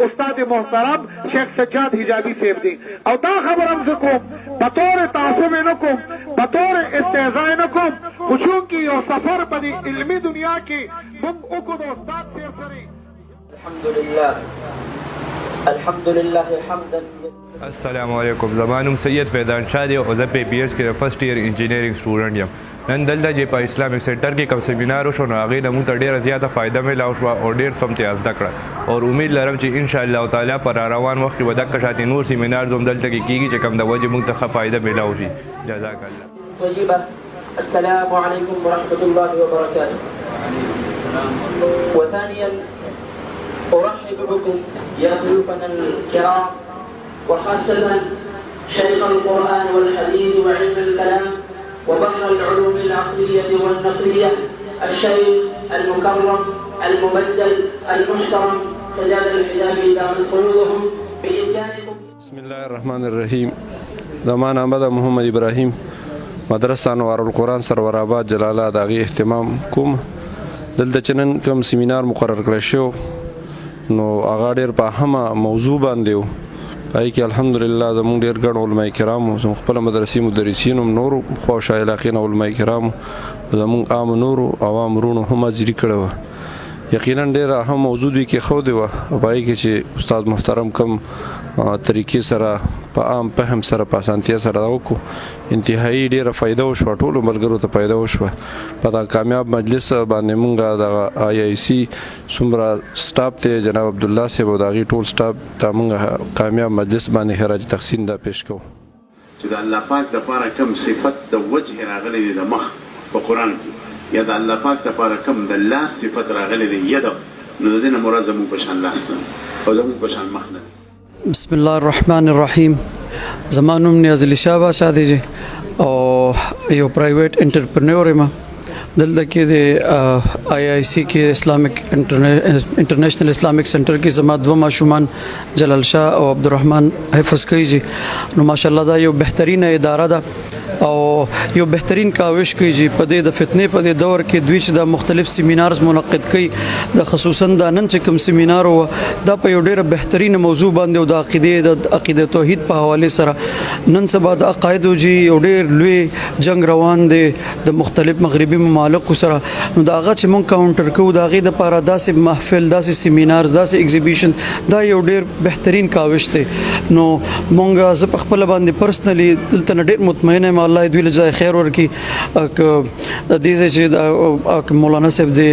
استاد محترم شیخ سجاد حجابی صاحب دی او دا خبرم زکوم بطور تعصب نکوم بطور استهزاء نکوم خشون کی یو سفر پدی علمی دنیا کی منگ اکو دا استاد صاحب سری الحمدلله حمدا. السلام علیکم. زمانم سید فیضان شاه دی او زه په بی ایس کې فرست ایئر انجینیرینګ سټوډنټ یم. نن دلته چې په اسلامک سنټر کې کوم سیمینار وشو نو هغې نه موږ ته ډېره زیاته فایده میلاو شوه او ډېر څه امتیاز زده کړه او امید لرم چې انشاءالله تعالی پر روان وخت کې به دقه شانتې نور سیمینارز هم دلته کې کېږي چې کوم د وجې موږ ته ښه فایده میلاو شي. جزاک الله. طيبة. السلام عليكم ورحمة الله وبركاته. وثانيا أرحب بكم يا ضيوفنا الكرام وخاصة شيخ القرآن والحديث وعلم الكلام وبحر العلوم العقلية والنقلية الشيخ المكرم المبدل المحترم سجاد الحجابي دامت قلوبهم بإمكانكم. بسم الله الرحمن الرحيم. زمان احمد محمد ابراهيم مدرسه انوار القرآن سرور آباد جلالات هغې اهتمام کوم. دلته چې نن کوم سیمینار مقرر کړی شو نو هغه ډېر په اهمه موضوع باندې و. پای کې الحمدلله زموږ ډېر ګڼ علماء کرامو زموږ خپله مدرسې مدرسین هم نورو خواوشا علاقې نه علماء کرامو زموږ عام نورو عوام وروڼو هم حاضري کړې وه. یقینا ډېره اهم موضوع دوی کېښودې وه او په هغې کې چې استاد محترم کوم طریقې سره په عام فهم سره په اسانتیا سره وکړو انتهایی ډېره فایده وشوه ټولو ملګرو ته فایده وشوه. په دا کامیاب مجلس باندې مونږ د آی آی سی څومره سټاف دی جناب عبدالله صاحب او د هغې ټول سټاف ته مونږ کامیاب مجلس باندې خراج تحسین دا پیش کوو چې د الله پاک دپاره کوم صفت د وجه راغلی دی د مخ په قرآن کې یا د الله پاک دپاره کوم د لاس صفت راغلی دی ید نو د دې نه مراد زموږ په شان لاس نه او زموږ په شان مخ نه. بسم الله الرحمن الرحیم. زما نوم نیاز علي شاه بادشاه دی او یو پرایویټ انټرپرنور یم. دلته کې د آی آی سی کې اسلامک انټرنیشنل اسلامک سنټر کې زما دوه ماشومان جلال شاه او عبدالرحمن حفظ کوي. نو ماشاءالله دا یو بهترینه اداره ده او یو بهترین کاوش کوي چې په دې د فتنې په دې دور کې دوی چې د مختلف سیمینارز منعقد کوي د خصوصا د نن چې کوم سیمینار و دا په یو ډېره بهترینه موضوع باندې او د عقیده توحید په حواله سره نن سبا د عقایدو جی یو ډېر لوی جنگ روان دی د مختلف مغربي ممالکو سره. نو دا هغه چې مونږ کاونټر کوو د هغې دپاره داسې محفل داسې سیمینارز داسې ایگزیبیشن دا یو ډېر بهترین کاوش دی. نو مونږ زه په خپله باندې پرسنلي دلته نه ډېر مطمئنه یم الله دوی له جزای خیر ورکړي. د دې ځای چې مولانا صاحب دی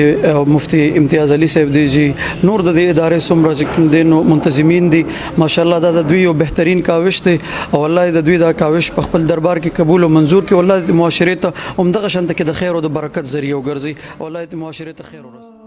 مفتی امتیاز علي صاحب دی جی نور د دې ادارې څومره چې کوم دی نو منتظمین دي ماشاءالله دا د دوی یو بهترین کاوش دی او الله د دوی دا کاوش په خپل دربار کې قبول او منظور کړي. والله د معاشرې ته همدغه شانته کې د خیر او د برکت ذریعه وګرځي. والله د معاشرې ته خیر ورسوي.